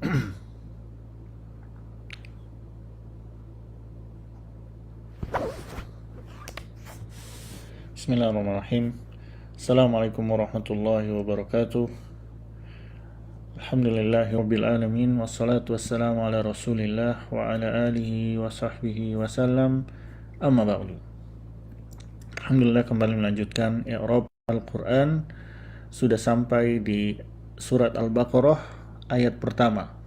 Bismillahirrahmanirrahim. Assalamualaikum warahmatullahi wabarakatuh. Alhamdulillahirabbil alamin wassalatu wassalamu ala Rasulillah wa ala alihi wa sahbihi wasallam. Amma ba'du. Alhamdulillah, kembali melanjutkan i'rab Al-Qur'an. Sudah sampai di surat Al-Baqarah ayat pertama.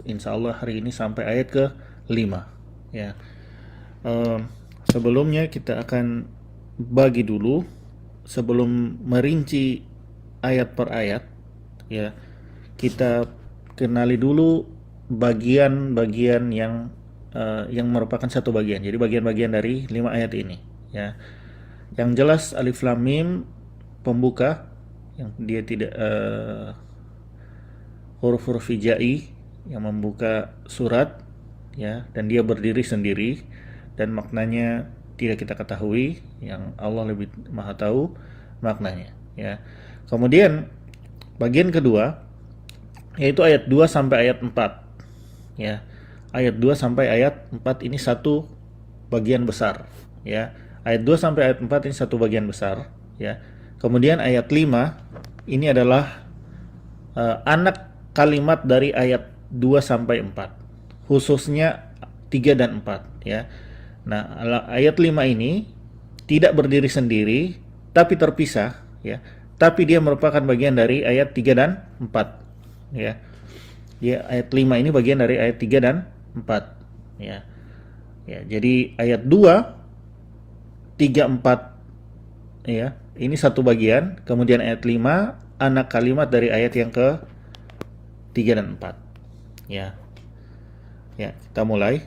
Insyaallah hari ini sampai ayat ke-5 ya. Sebelumnya kita akan bagi dulu, sebelum merinci ayat per ayat ya, kita kenali dulu bagian-bagian yang merupakan satu bagian. Jadi bagian-bagian dari 5 ayat ini ya. Yang jelas alif lam mim pembuka, yang dia tidak huruf-huruf hijai yang membuka surat ya, dan dia berdiri sendiri dan maknanya tidak kita ketahui, yang Allah lebih maha tahu maknanya ya. Kemudian bagian kedua yaitu ayat 2 sampai ayat 4 ya. Ayat 2 sampai ayat 4 ini satu bagian besar ya. Ayat 2 sampai ayat 4 ini satu bagian besar ya. Kemudian ayat 5 ini adalah anak kalimat dari ayat 2 sampai 4, khususnya 3 dan 4 ya. Nah, ayat 5 ini tidak berdiri sendiri tapi terpisah ya. Tapi dia merupakan bagian dari ayat 3 dan 4 ya. Ya, ayat 5 ini bagian dari ayat 3 dan 4 ya. Ya, jadi ayat 2, 3, 4 ya, ini satu bagian. Kemudian ayat 5 anak kalimat dari ayat yang ke 3 dan 4 ya. Ya, kita mulai.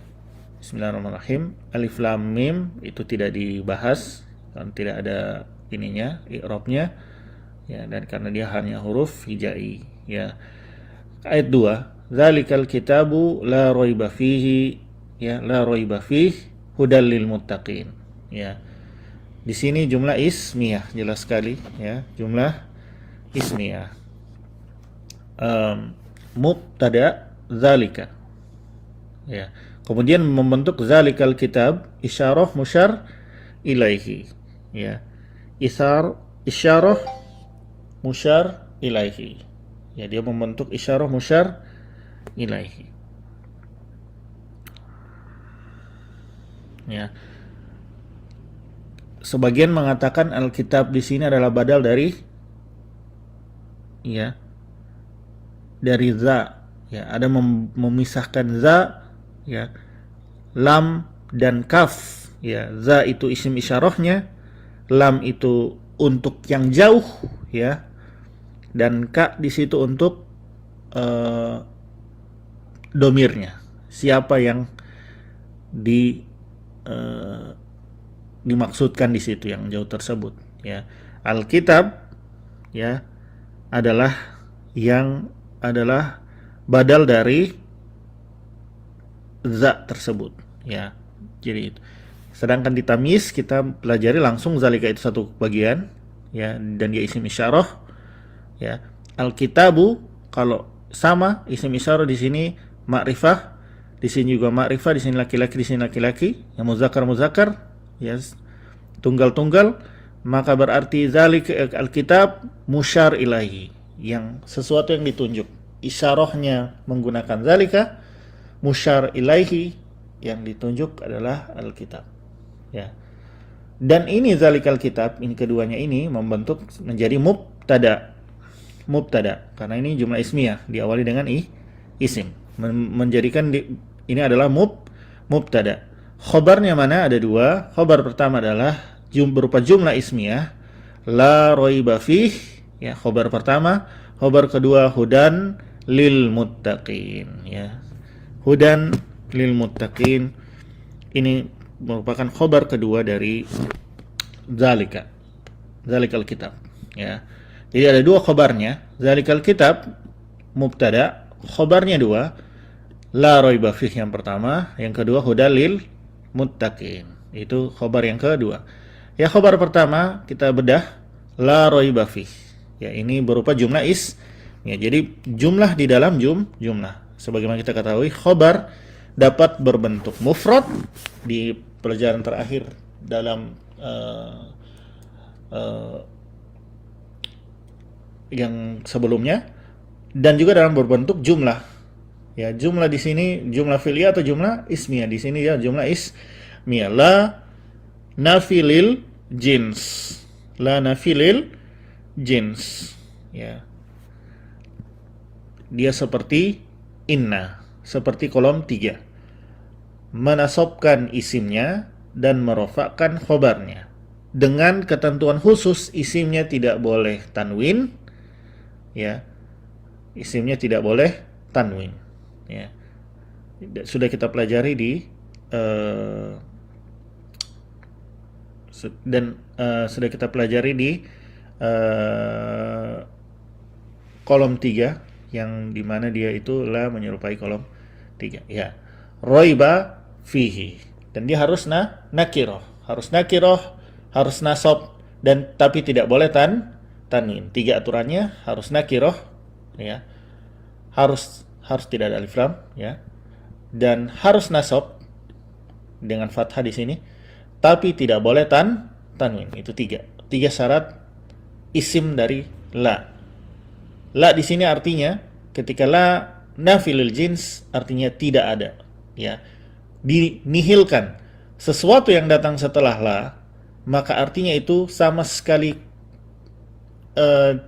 Bismillahirrahmanirrahim. Alif lam mim itu tidak dibahas kan, tidak ada ininya, i'rabnya ya, dan karena dia hanya huruf hijai ya. Ayat 2, zalikal kitabu la raiba fihi ya, la raiba fihi hudal lil muttaqin ya. Di sini jumlah ismiyah, jelas sekali ya, jumlah ismiyah. Mubtada zalika ya. Kemudian membentuk zalikal kitab isyarah musyar ilaihi ya. Isyarah musyar ilaihi ya, dia membentuk isyarah musyar ilaihi ya. Sebagian mengatakan Alkitab di sini adalah badal dari ya, dari za ya. Ada memisahkan za ya, lam dan kaf ya. Za itu isim isyarahnya, lam itu untuk yang jauh ya, dan ka di situ untuk domirnya, siapa yang dimaksudkan di situ, yang jauh tersebut ya. Alkitab ya adalah badal dari za tersebut ya. Jadi itu. Sedangkan di tamyiz kita pelajari langsung zalika itu satu bagian ya, dan dia isim isyarah ya. Alkitabu kalau sama isim isyarah di sini ma'rifah, di sini juga ma'rifah, di sini laki-laki, di sini laki-laki, yang muzakkar ya, tunggal-tunggal, maka berarti zalika alkitab musyar ilahi, yang sesuatu yang ditunjuk. Isyarahnya menggunakan zalika, musyar ilaihi yang ditunjuk adalah alkitab ya. Dan ini zalikal kitab, ini keduanya ini membentuk menjadi mubtada karena ini jumlah ismiyah diawali dengan isim, menjadikan ini adalah mubtada. Khobarnya mana? Ada dua. Khobar pertama adalah berupa jumlah ismiyah la raiba fih ya, khobar pertama. Khobar kedua hudan lil muttaqin ya, hudan lil muttaqin. Ini merupakan khobar kedua dari zalikal kitab ya. Jadi ada dua khobarnya. Zalikal kitab mubtada, khobarnya dua, la raiba fih yang pertama, yang kedua hudan lil muttaqin, itu khobar yang kedua ya. Khobar pertama kita bedah la raiba fih ya, ini berupa jumlah Ya, jadi jumlah di dalam jumlah. Sebagaimana kita ketahui, khobar dapat berbentuk mufrad di pelajaran terakhir dalam yang sebelumnya, dan juga dalam berbentuk jumlah. Ya, jumlah di sini jumlah fi'liyah atau jumlah ismiyah. Di sini ya jumlah ismiyah. La nafilil jins. La nafilil jins. Ya. Dia seperti inna, seperti kolom 3. Menasobkan isimnya dan merofakkan khobarnya. Dengan ketentuan khusus, isimnya tidak boleh tanwin, ya. Isimnya tidak boleh tanwin, ya. Sudah kita pelajari di sudah kita pelajari di kolom 3, yang dimana dia itu la menyerupai kolom 3, ya. Roiba fihi, dan dia harus nakiroh, harus nasab, dan tapi tidak boleh tanwin. 3 aturannya: harus nakiroh, ya, harus tidak ada alif lam, ya, dan harus nasab dengan fathah di sini, tapi tidak boleh tanwin. Itu 3 syarat isim dari la. La di sini artinya ketika la nafilil jins artinya tidak ada, ya, dinihilkan. Sesuatu yang datang setelah la, maka artinya itu sama sekali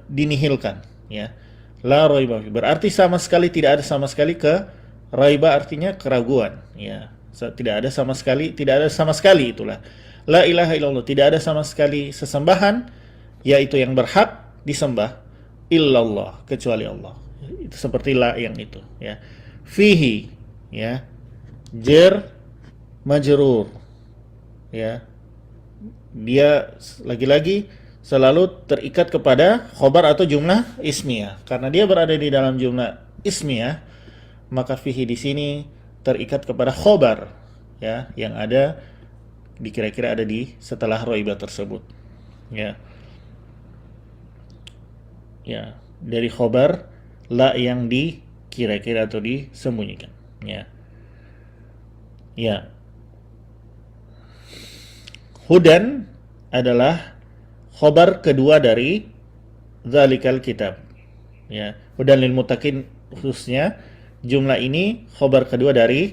dinihilkan, ya. La raiba fi, berarti sama sekali tidak ada sama sekali ke raiba, artinya keraguan, ya. Tidak ada sama sekali, itulah la ilaha illallah, tidak ada sama sekali sesembahan yaitu yang berhak disembah illallah, kecuali Allah. Itu seperti la yang itu, ya. Fihi, ya, jer majrur, ya, dia lagi-lagi selalu terikat kepada khobar atau jumlah ismiyah. Karena dia berada di dalam jumlah ismiyah, maka fihi di sini terikat kepada khobar, ya, yang ada kira-kira ada di setelah roibah tersebut, ya. Ya, dari khobar la yang kira-kira atau disembunyikan, ya. Ya. Hudan adalah khobar kedua dari zalikal kitab, ya. Hudan lil muttaqin, khususnya jumlah ini khobar kedua dari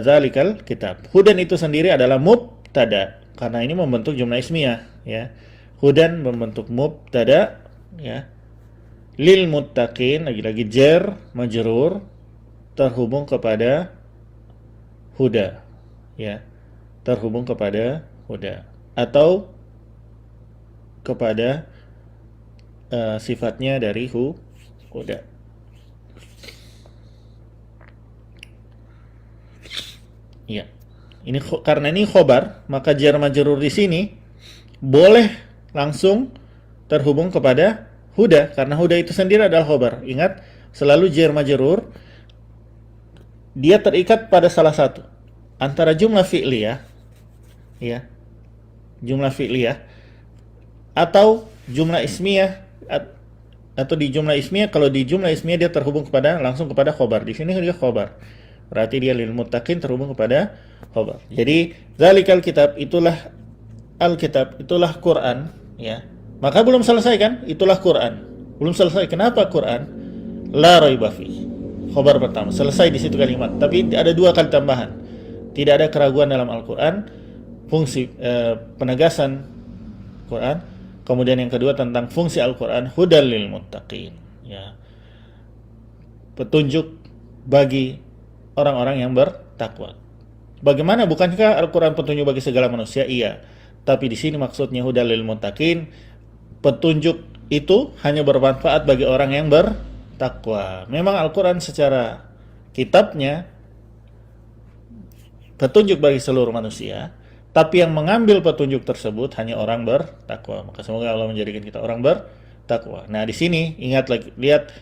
zalikal kitab. Hudan itu sendiri adalah mubtada, karena ini membentuk jumlah ismiyah, ya. Hudan membentuk mubtada, ya. Lil muttaqin, lagi-lagi jar majrur terhubung kepada huda, ya, terhubung kepada huda atau kepada sifatnya dari huda. Ya, ini karena ini khobar, maka jar majrur di sini boleh langsung terhubung kepada huda, karena huda itu sendiri adalah khobar. Ingat, selalu jar majrur dia terikat pada salah satu antara jumlah fi'liyah, ya, jumlah fi'liyah atau jumlah ismiyah, atau di jumlah ismiyah. Kalau di jumlah ismiyah dia terhubung langsung kepada khobar. Di sini dia khobar, berarti dia lil muttaqin terhubung kepada khobar. Jadi zalikal kitab, itulah Alkitab, itulah Quran, ya. Maka belum selesai kan? Itulah Quran. Belum selesai. Kenapa Quran? La raiba fi. Khobar pertama. Selesai di situ kalimat. Tapi ada 2 kali tambahan. Tidak ada keraguan dalam Al-Quran. Fungsi penegasan Quran. Kemudian yang kedua tentang fungsi Al-Quran, hudal lil muttaqin, ya. Petunjuk bagi orang-orang yang bertakwa. Bagaimana, bukankah Al-Quran petunjuk bagi segala manusia? Iya. Tapi di sini maksudnya hudal lil muttaqin, petunjuk itu hanya bermanfaat bagi orang yang bertakwa. Memang Al-Quran secara kitabnya petunjuk bagi seluruh manusia, tapi yang mengambil petunjuk tersebut hanya orang bertakwa. Maka semoga Allah menjadikan kita orang bertakwa. Nah, di sini ingat lagi, lihat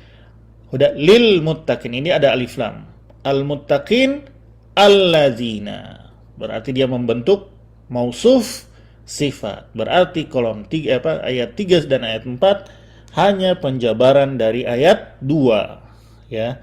huda lil muttaqin, ini ada alif lam. Al muttaqin allazina, berarti dia membentuk mausuf sifat. Berarti kolom 3 ayat 3 dan ayat 4 hanya penjabaran dari ayat 2, ya.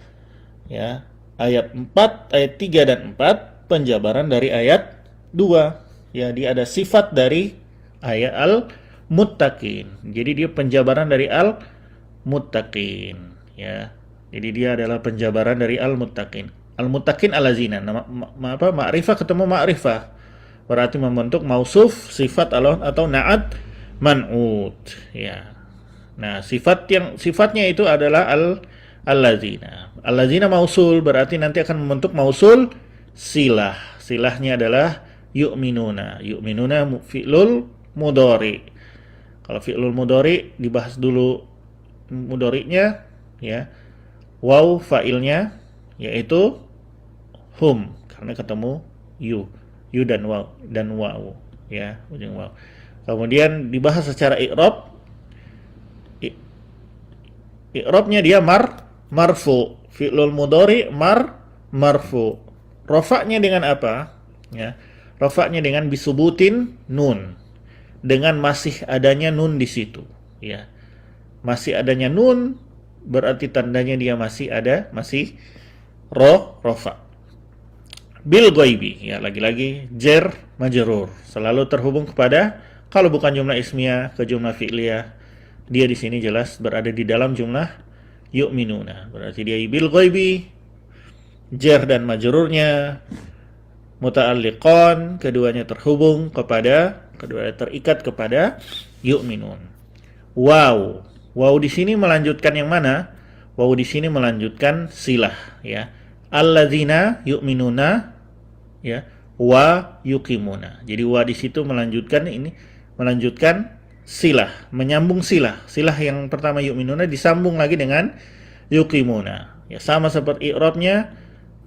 Ya. Ayat 4, ayat 3 dan 4 penjabaran dari ayat 2. Ya, dia ada sifat dari ayat al-muttaqin. Jadi dia penjabaran dari al-muttaqin, ya. Jadi dia adalah penjabaran dari al-muttaqin. Al-muttaqin allazina. Apa? Ma'rifah ketemu ma'rifah. Berarti membentuk mausuf, sifat Allah atau na'at man'ut, ya. Nah, sifatnya itu adalah allazina. Allazina mausul berarti nanti akan membentuk mausul silah. Silahnya adalah yu'minuna. Yu'minuna fi'lul mudhari. Kalau fi'lul mudhari dibahas dulu mudhari'nya, ya. Waw fa'ilnya yaitu hum karena ketemu yu dan waw, ya, ujung waw. Kemudian dibahas secara i'rab. I'rabnya dia marfu, fi'lul mudhari marfu. Rafa'nya dengan apa? Ya. Rafa'nya dengan bisubutin nun. Dengan masih adanya nun di situ, ya. Masih adanya nun berarti tandanya dia masih rafa. Bil ghaibi, ya, lagi-lagi jar majrur, selalu terhubung kepada, kalau bukan jumlah ismiyah ke jumlah fi'liyah, dia di sini jelas berada di dalam jumlah yu'minuna. Berarti dia bil ghaibi, jar dan majrurnya muta'alliqan, keduanya terhubung kepada, keduanya terikat kepada yu'minun. Wow, wow di sini melanjutkan yang mana? Wow di sini melanjutkan silah, ya. Alladzina yu'minuna, ya, wa yuqimuna. Jadi wa di situ melanjutkan silah, menyambung silah. Silah yang pertama yu'minuna disambung lagi dengan yuqimuna. Ya, sama seperti i'rabnya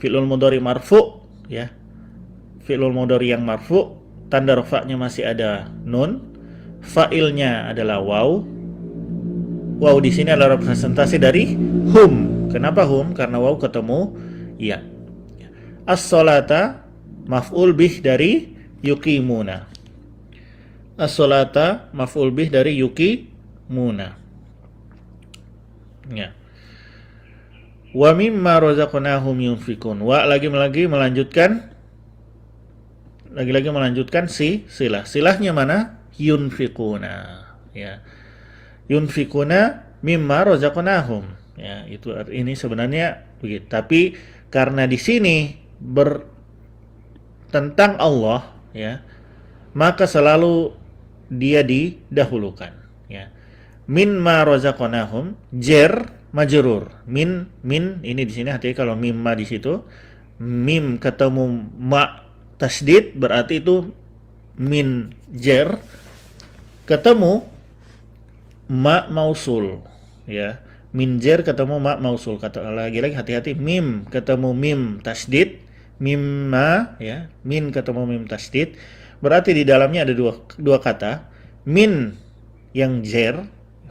fi'lul mudhari marfu, ya. Fi'lul mudhari yang marfu, tanda rafa'nya masih ada nun, fa'ilnya adalah waw. Waw di sini adalah representasi dari hum. Kenapa hum? Karena waw ketemu ya. As-salata maf'ul bih dari yuqimuna. As-salata maf'ul bih dari yuqimuna. Ya. Wa mimma razaqnahum yunfikun. Wa lagi-lagi melanjutkan silah. Silahnya mana? Yunfikuna, ya. Yunfikuna mimma razaqnahum. Ya, ini sebenarnya begitu. Tapi karena di sini tentang Allah, ya, maka selalu dia didahulukan, ya. Min ma razaqnahum jar majrur. Min ini di sini hati kalau mimma di situ, mim ketemu ma tasdid berarti itu min jar ketemu ma mausul, ya. Min jar ketemu ma mausul. Kata lagi-lagi hati-hati, mim ketemu mim tasdid, mimma, ya. Min ketemu mim tasdid berarti di dalamnya ada dua kata, min yang jar,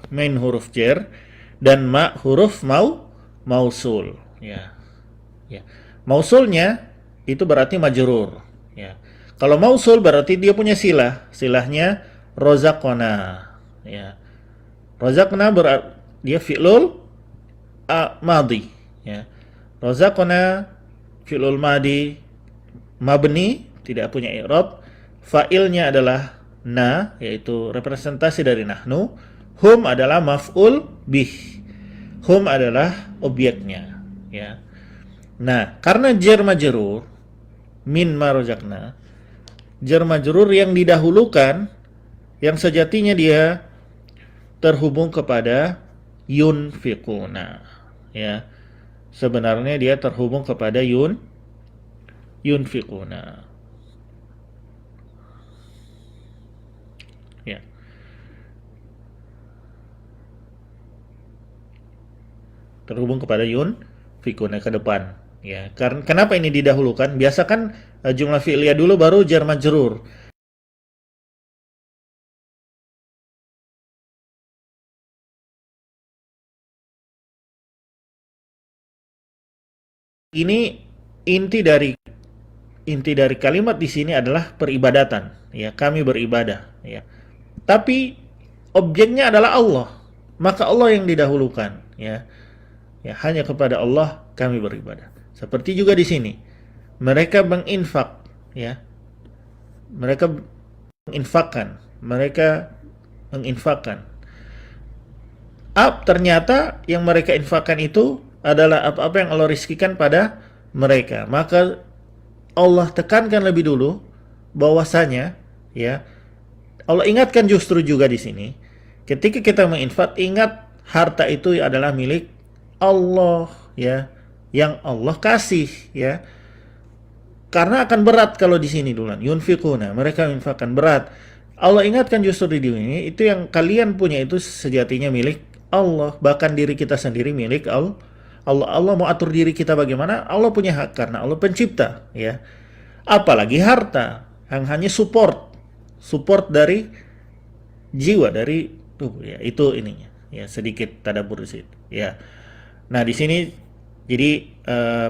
min huruf jar, dan ma huruf mausul, ya. Ya. Mausulnya itu berarti majrur, ya. Kalau mausul berarti dia punya silah. Silahnya rozaqona, ya. Rozaqna berarti dia fi'lul madhi, ya. Rozaqona fi'lul madhi mabni, tidak punya i'rab. Fa'ilnya adalah na, yaitu representasi dari nahnu. Hum adalah maf'ul bih. Hum adalah objeknya, ya. Nah, karena jar majrur min ma razaqna, jar majrur yang didahulukan, yang sejatinya dia terhubung kepada yunfiquna, ya. Sebenarnya dia terhubung kepada yunfiquna, ya. Terhubung kepada yunfiquna ke depan, ya. Karena kenapa ini didahulukan? Biasa kan jumlah fi'liyah dulu baru jar majrur. Ini inti dari kalimat di sini adalah peribadatan, ya. Kami beribadah, ya. Tapi objeknya adalah Allah, maka Allah yang didahulukan, ya. Ya, hanya kepada Allah kami beribadah. Seperti juga di sini, mereka menginfak, ya. Mereka menginfakkan, mereka menginfakkan. Ternyata yang mereka infakkan itu adalah apa-apa yang Allah rizkikan pada mereka. Maka Allah tekankan lebih dulu bahwasanya, ya, Allah ingatkan justru juga di sini, ketika kita menginfak, ingat harta itu adalah milik Allah, ya, yang Allah kasih, ya. Karena akan berat kalau di sini duluan. Yunfikuna, mereka menginfakkan berat. Allah ingatkan justru di dunia ini, itu yang kalian punya itu sejatinya milik Allah. Bahkan diri kita sendiri milik Allah. Allah mau atur diri kita bagaimana? Allah punya hak karena Allah pencipta, ya. Apalagi harta yang hanya support dari jiwa, dari tubuh, ya. Itu ininya. Ya, sedikit tadabbur di situ, ya. Nah, di sini jadi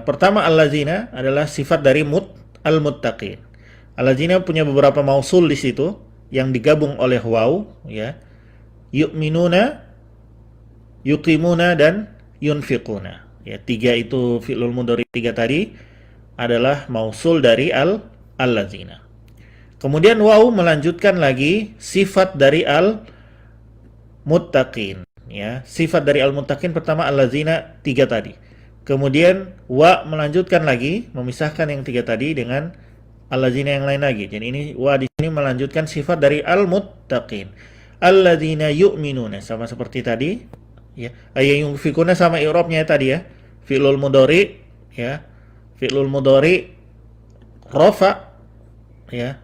pertama allazina adalah sifat dari al-muttaqin. Allazina punya beberapa mausul di situ yang digabung oleh waw, ya. Yu'minuna, yuqimuna, dan yunfiquna. Ya, tiga itu fi'lul mudhari tiga tadi adalah mausul dari allazina. Kemudian waw melanjutkan lagi sifat dari al-muttaqin, ya. Sifat dari al-muttaqin pertama allazina tiga tadi. Kemudian wa melanjutkan lagi, memisahkan yang tiga tadi dengan allazina yang lain lagi. Jadi ini wa di sini melanjutkan sifat dari al-muttaqin. Allazina yu'minuna, sama seperti tadi, ya. Yunfikuna sama i'rabnya tadi, ya. Fi'lul mudhari, ya. Fi'lul mudhari rafa, ya.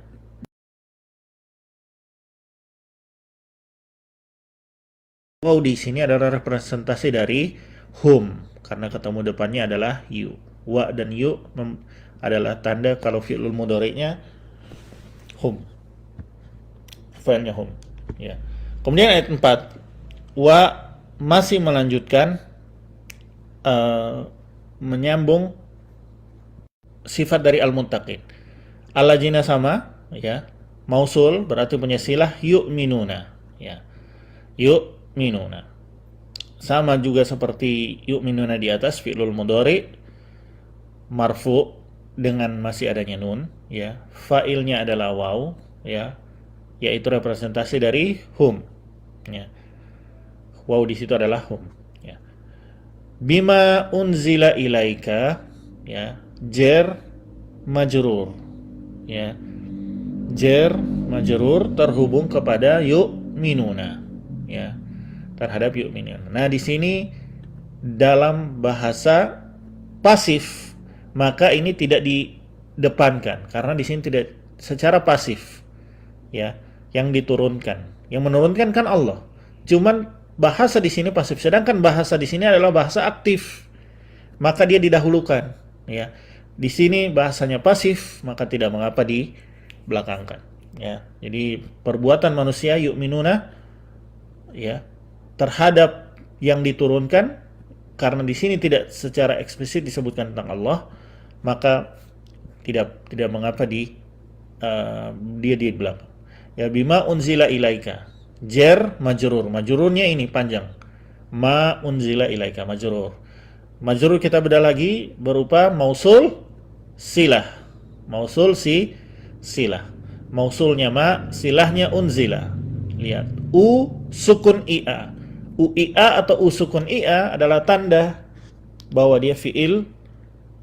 Wow, di sini adalah representasi dari hum karena ketemu depannya adalah you. Wa dan you adalah tanda kalau fi'lul mudhari'nya hum. Fi'ilnya hum, ya. Kemudian ayat 4, wa masih melanjutkan menyambung sifat dari al-muttaqin. Allazina sama, ya. Mausul berarti punya silah yu'minuna, ya. Yu'minuna. Sama juga seperti yu'minuna di atas, fi'lul mudhari marfu dengan masih adanya nun, ya. Fa'ilnya adalah waw, ya. Yaitu representasi dari hum, ya. Waw di situ adalah hum, ya. Bima unzila ilaika, ya. Jer majrur, ya. Jer majrur terhubung kepada yu'minuna, ya. Terhadap yu'minuna. Nah, di sini dalam bahasa pasif, maka ini tidak didepankan karena di sini tidak secara pasif, ya. Yang diturunkan, yang menurunkan kan Allah. Cuman bahasa di sini pasif, sedangkan bahasa di sini adalah bahasa aktif, maka dia didahulukan, ya. Di sini bahasanya pasif, maka tidak mengapa dibelakangkan, ya. Jadi perbuatan manusia yu'minuna, ya, terhadap yang diturunkan, karena di sini tidak secara eksplisit disebutkan tentang Allah, maka tidak mengapa dia di belakang. Ya, bima unzila ilaika. Jer majrur. Majrurnya ini panjang. Ma unzila ilaika majrur. Majrur kita bedah lagi berupa mausul silah. Mausul silah. Mausulnya ma, silahnya unzila. Lihat, u sukun ia. U ia atau u sukun ia adalah tanda bahwa dia fiil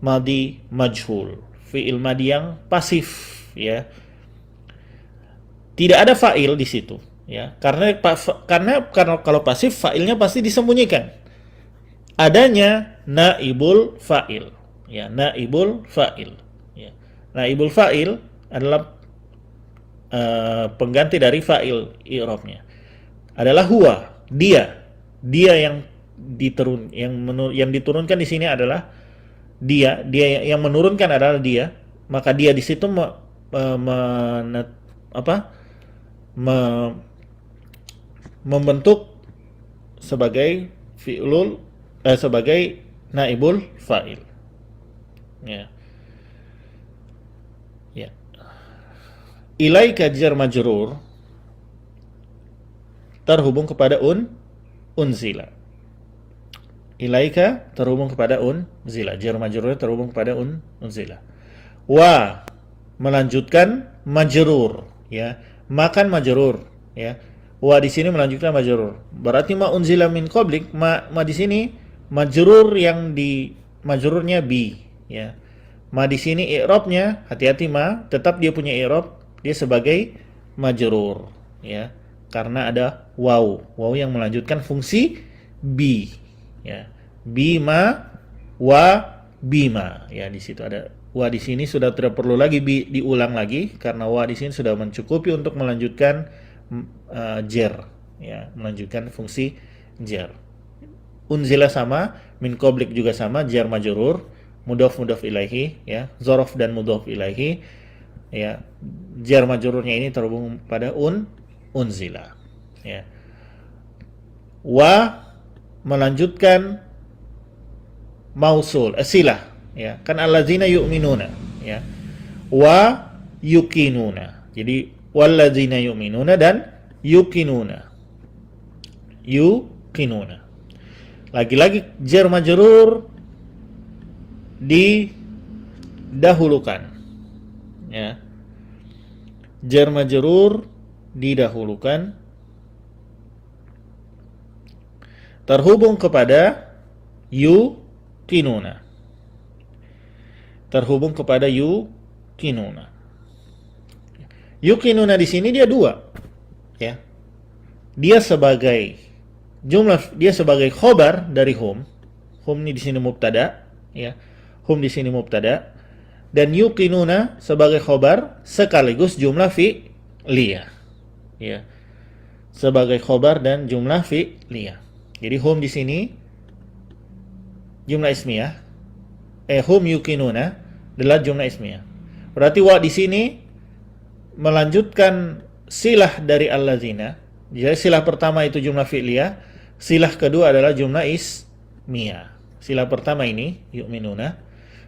madi majhul. Fiil madi yang pasif, ya. Tidak ada fa'il di situ, ya. Karena kalau pasif fa'ilnya pasti disembunyikan. Adanya naibul fa'il, ya, naibul fa'il, ya. Naibul fa'il adalah pengganti dari fa'il, i'rabnya adalah huwa, dia yang diturunkan di sini adalah dia yang menurunkan adalah dia, maka dia di situ membentuk sebagai sebagai naibul fa'il, ya. Ya. Ilaika jar majrur terhubung kepada unzila. Ilaika terhubung kepada unzila, jar majrurnya terhubung kepada unzila. Wa melanjutkan majrur, ya. Makan majrur, ya. Wa di sini melanjutkan majrur. Berarti ma unzila min qablik, ma di sini majrur yang di majrurnya bi, ya. Ma di sini i'rabnya, hati-hati ma, tetap dia punya i'rab, dia sebagai majrur, ya. Karena ada waw, waw yang melanjutkan fungsi bi, ya. Bima wa bima, ya. Di situ ada wa, di sini sudah tidak perlu lagi diulang lagi karena wa di sini sudah mencukupi untuk melanjutkan jar, ya, melanjutkan fungsi jar. Unzila sama, min qablik juga sama, jar majrur, mudhaf ilaihi, ya, dzaraf dan mudhaf ilaihi, ya. Jar majrurnya ini terhubung pada unzila, ya. Wa melanjutkan mausul, silah, ya. Kan alladzina yu'minuna, ya. Wa yuqinuna. Jadi walladzina yu'minuna dan yuqinuna. Yuqinuna. Lagi-lagi jar majrur didahulukan, ya. Jar majrur didahulukan terhubung kepada yuqinuna. Terhubung kepada yuqinuna. Yuqinuna di sini dia dua, ya. Dia sebagai khobar dari hum. Hum ini di sini mubtada, ya. Hum di sini mubtada, dan yuqinuna sebagai khobar sekaligus jumlah fi'liyah, ya. Sebagai khobar dan jumlah fi'liyah. Jadi hum di sini jumlah ismiyah, hum yuqinuna adalah jumlah ismiyah. Berarti wa di sini melanjutkan silah dari allazina. Jadi silah pertama itu jumlah fi'liyah, silah kedua adalah jumlah ismiyah. Silah pertama ini yu'minuna,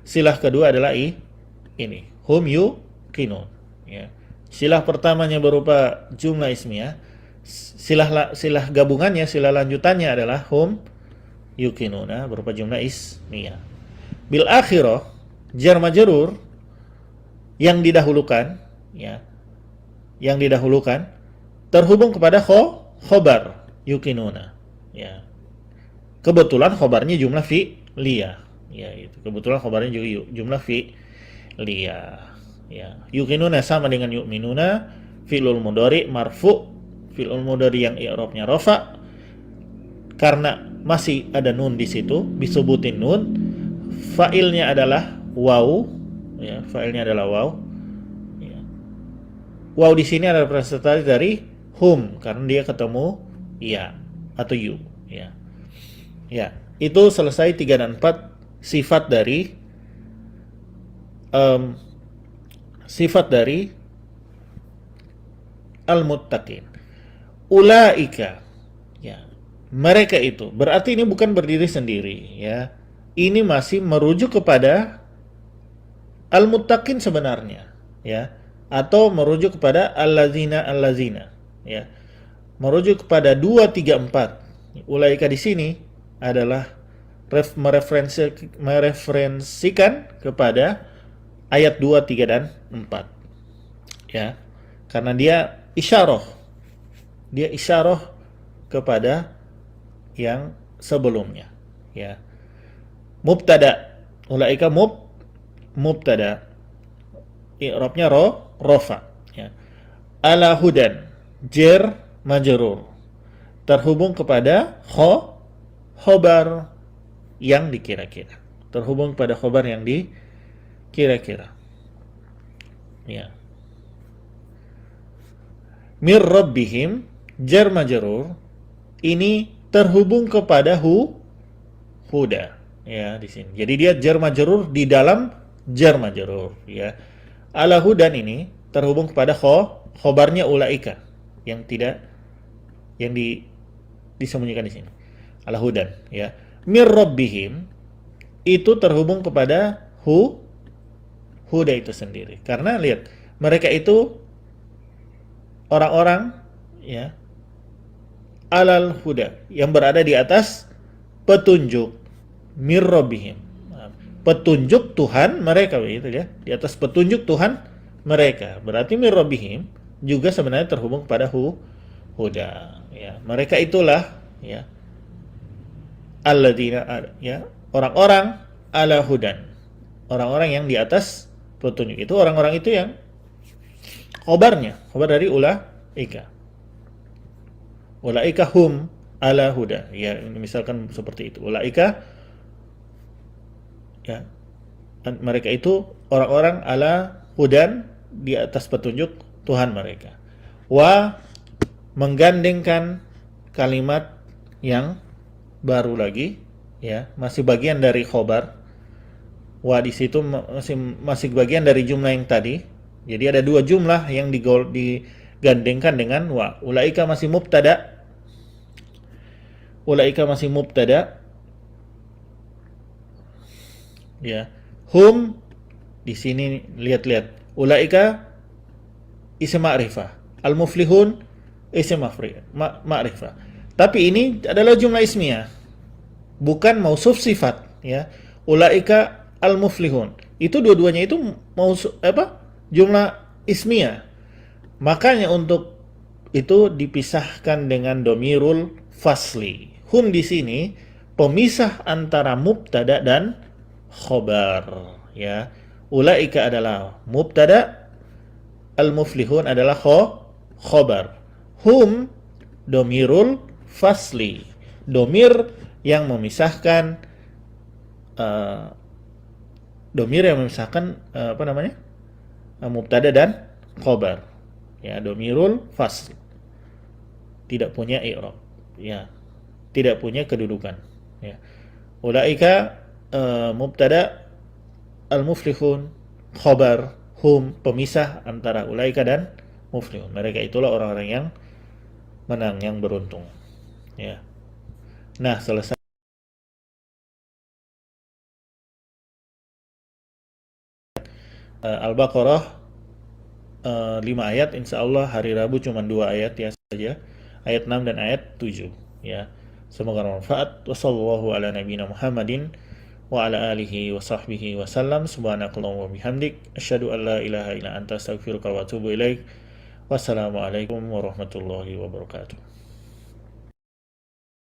silah kedua adalah ini hum yuqinun, ya. Silah pertamanya berupa jumlah ismiyah, silah gabungannya, silah lanjutannya adalah hum yuqinuna berupa jumlah ismiyah. Bil akhirah, jar majrur yang didahulukan, ya, yang didahulukan terhubung kepada khobar yuqinuna, ya. Kebetulan khobarnya jumlah fi'liyah, ya, itu kebetulan khobarnya juga jumlah fi'liyah, ya. Yuqinuna sama dengan yu'minuna, fi'lul mudhari marfu, fi'lul mudhari yang i'rabnya rafa karena masih ada nun di situ, disubutin nun. Fa'ilnya adalah waw, ya, fa'ilnya adalah waw, ya. Waw di sini adalah representasi dari hum karena dia ketemu ya atau you, ya. Ya, itu selesai 3 dan 4 sifat dari al-muttaqin. Ulaika, ya, mereka itu. Berarti ini bukan berdiri sendiri, ya. Ini masih merujuk kepada al-muttaqin sebenarnya, ya, atau merujuk kepada allazina, ya. Merujuk kepada 2, 3, 4. Ulaika di sini adalah mereferensikan kepada ayat 2, 3, dan 4, ya. Karena dia isyarah kepada yang sebelumnya, ya. Mubtada, ulaika mubtada, i'rabnya rafa, ya. Ala hudan, jar majrur terhubung kepada khobar yang dikira-kira, terhubung pada khobar yang dikira-kira, ya. Mir rabbihim, jar majrur ini terhubung kepada huda, ya, di sini. Jadi dia jar majrur di dalam jar majrur, ya. Ala hudan ini terhubung kepada khobarnya ulaika yang disembunyikan di sini. Ala hudan, ya. Mir rabbihim itu terhubung kepada huda itu sendiri. Karena lihat, mereka itu orang-orang, ya, alal huda, yang berada di atas petunjuk, mir rabbihim. Nah, petunjuk Tuhan mereka, begitu ya, di atas petunjuk Tuhan mereka. Berarti mir rabbihim juga sebenarnya terhubung pada huda, ya. Mereka itulah, ya, alladzina, ya, orang-orang ala hudan, orang-orang yang di atas petunjuk. Itu orang-orang itu yang khobar dari ulaika hum ala huda, ya, misalkan seperti itu. Ulaika, ya, mereka itu orang-orang ala hudan, di atas petunjuk Tuhan mereka. Wa, menggandengkan kalimat yang baru lagi, ya, masih bagian dari khobar. Wa di situ masih bagian dari jumlah yang tadi. Jadi ada dua jumlah yang digandengkan dengan wa. Ulaika masih mubtada. Ulaika masih mubtada. Ya. Hum di sini lihat-lihat. Ulaika isim ma'rifah. Al-muflihun isim ma'rifah. Tapi ini adalah jumlah ismiyah, bukan mausuf sifat, ya. Ulaika al-muflihun. Itu dua-duanya itu jumlah ismiyah. Makanya untuk itu dipisahkan dengan domirul fasli. Hum di sini pemisah antara mubtada dan khobar, ya. Ulaika adalah mubtada, al-muflihun adalah khobar. Hum domirul fasli, domir yang memisahkan, mubtada dan khobar, ya, domirul fasl, tidak punya i'rab, ya, tidak punya kedudukan, ya. Ulaika mubtada, al-muflihun khobar, hum pemisah antara ulaika dan muflihun. Mereka itulah orang-orang yang menang, yang beruntung, ya. Nah, selesai Al-Baqarah 5 ayat. Insya Allah hari Rabu cuma 2 ayat ya saja, ayat 6 dan ayat 7, ya. Semoga bermanfaat. Wassallallahu ala nabiyina Muhammadin wa ala alihi wa sahbihi wa sallam. Subhanakallahumma wa bihamdik asyhadu an la ilaha illa anta astaghfiruka wa atubu ilaik. Wassalamualaikum warahmatullahi wabarakatuh.